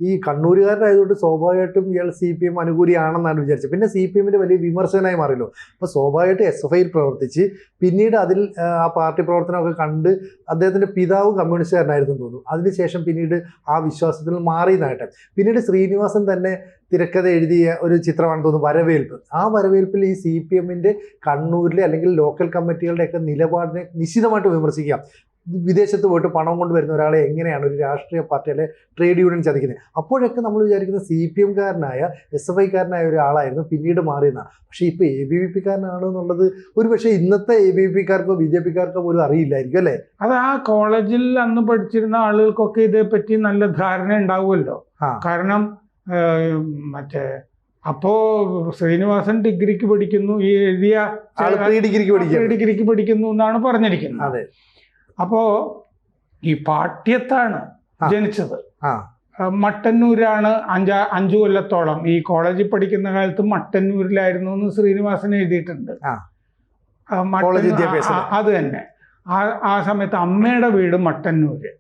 ഈ കണ്ണൂരുകാരനായതുകൊണ്ട് സ്വാഭാവികമായിട്ടും ഇയാൾ CPM അനുകൂലിയാണെന്നാണ് വിചാരിച്ചത്. പിന്നെ CPMന്റെ വലിയ വിമർശനമായി മാറിയല്ലോ. അപ്പോൾ സ്വാഭാവികമായിട്ട് SFIയിൽ പ്രവർത്തിച്ച് പിന്നീട് അതിൽ ആ പാർട്ടി പ്രവർത്തനമൊക്കെ കണ്ട് അദ്ദേഹത്തിൻ്റെ പിതാവ് കമ്മ്യൂണിസ്റ്റുകാരനായിരുന്നു തോന്നുന്നു. അതിനുശേഷം പിന്നീട് ആ വിശ്വാസത്തിൽ മാറിയെന്നാകട്ടെ. പിന്നീട് ശ്രീനിവാസൻ തന്നെ തിരക്കഥ എഴുതിയ ഒരു ചിത്രമാണെന്ന് തോന്നുന്നു വരവേൽപ്പ്. ആ വരവേൽപ്പിൽ ഈ CPMന്റെ കണ്ണൂരിലെ അല്ലെങ്കിൽ ലോക്കൽ കമ്മിറ്റികളുടെയൊക്കെ നിലപാടിനെ നിശിതമായിട്ട് വിമർശിക്കാം. വിദേശത്ത് പോയിട്ട് പണം കൊണ്ടുവരുന്ന ഒരാളെ എങ്ങനെയാണ് ഒരു രാഷ്ട്രീയ പാർട്ടി അല്ലെ ട്രേഡ് യൂണിയൻ ചതിക്കുന്നത്. അപ്പോഴൊക്കെ നമ്മൾ വിചാരിക്കുന്ന CPMകാരനായ SFIക്കാരനായ ഒരാളായിരുന്നു, പിന്നീട് മാറിയെന്നാണ്. പക്ഷേ ഇപ്പോൾ ABVPക്കാരനാണ് എന്നുള്ളത് ഒരു പക്ഷേ ഇന്നത്തെ ABVPക്കാർക്കോ BJPക്കാർക്കോ പോലും അറിയില്ലായിരിക്കും അല്ലേ? അത് ആ കോളേജിൽ അന്ന് പഠിച്ചിരുന്ന ആളുകൾക്കൊക്കെ ഇതേപ്പറ്റി നല്ല ധാരണ ഉണ്ടാവുമല്ലോ. കാരണം അപ്പോ ശ്രീനിവാസൻ ഡിഗ്രിക്ക് പഠിക്കുന്നു, ഈ എഴുതിയ ഡിഗ്രിക്ക് പഠിക്കുന്നു എന്നാണ് പറഞ്ഞിരിക്കുന്നത്. അപ്പോ ഈ പാട്യത്താണ് ജനിച്ചത്. മട്ടന്നൂരാണ് 5 കൊല്ലത്തോളം ഈ കോളേജിൽ പഠിക്കുന്ന കാലത്ത് മട്ടന്നൂരിലായിരുന്നു എന്ന് ശ്രീനിവാസൻ എഴുതിയിട്ടുണ്ട്. അത് തന്നെ. ആ സമയത്ത് അമ്മയുടെ വീട് മട്ടന്നൂര്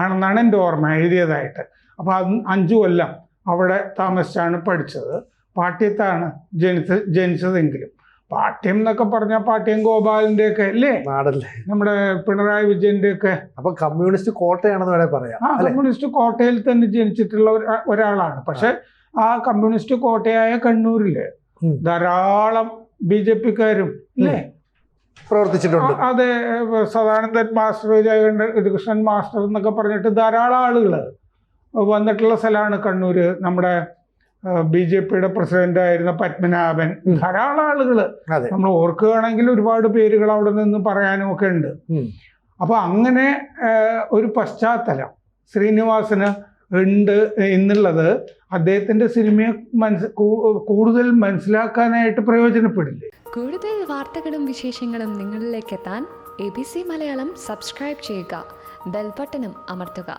ആണെന്നാണ് എൻ്റെ ഓർമ്മ എഴുതിയതായിട്ട്. അപ്പൊ 5 കൊല്ലം അവിടെ താമസിച്ചാണ് പഠിച്ചത്. പാട്യത്താണ് ജനിച്ചതെങ്കിലും പാട്യം എന്നൊക്കെ പറഞ്ഞാൽ പാട്യം ഗോപാലിന്റെ ഒക്കെ അല്ലേ നാടല്ലേ, നമ്മുടെ പിണറായി വിജയന്റെ ഒക്കെ. അപ്പൊ കമ്മ്യൂണിസ്റ്റ് കോട്ടയാണെന്ന് വേണേൽ പറയാം. കമ്മ്യൂണിസ്റ്റ് കോട്ടയിൽ തന്നെ ജനിച്ചിട്ടുള്ള ഒരാളാണ്. പക്ഷെ ആ കമ്മ്യൂണിസ്റ്റ് കോട്ടയായ കണ്ണൂരില് ധാരാളം BJPക്കാരും അല്ലേ പ്രവർത്തിച്ചിട്ടുണ്ട്. അതെ, സദാനന്ദൻ മാസ്റ്റർ, ജയകൃഷ്ണൻ മാസ്റ്റർ എന്നൊക്കെ പറഞ്ഞിട്ട് ധാരാളം ആളുകൾ വന്നിട്ടുള്ള സ്ഥലമാണ് കണ്ണൂര്. നമ്മുടെ BJPയുടെ പ്രസിഡന്റ് ആയിരുന്ന പത്മനാഭൻ, ധാരാളം ആളുകൾ നമ്മൾ ഓർക്കുകയാണെങ്കിൽ ഒരുപാട് പേരുകൾ അവിടെ നിന്ന് പറയാനും ഒക്കെ ഉണ്ട്. അപ്പൊ അങ്ങനെ ഒരു പശ്ചാത്തലം ശ്രീനിവാസന് ഉണ്ട് എന്നുള്ളത് അദ്ദേഹത്തിന്റെ സിനിമയെ കൂടുതൽ മനസ്സിലാക്കാനായിട്ട് പ്രയോജനപ്പെടില്ലേ. കൂടുതൽ വാർത്തകളും വിശേഷങ്ങളും നിങ്ങളിലേക്ക് എത്താൻ ABC മലയാളം സബ്സ്ക്രൈബ് ചെയ്യുക, ബെൽ ബട്ടണും അമർത്തുക.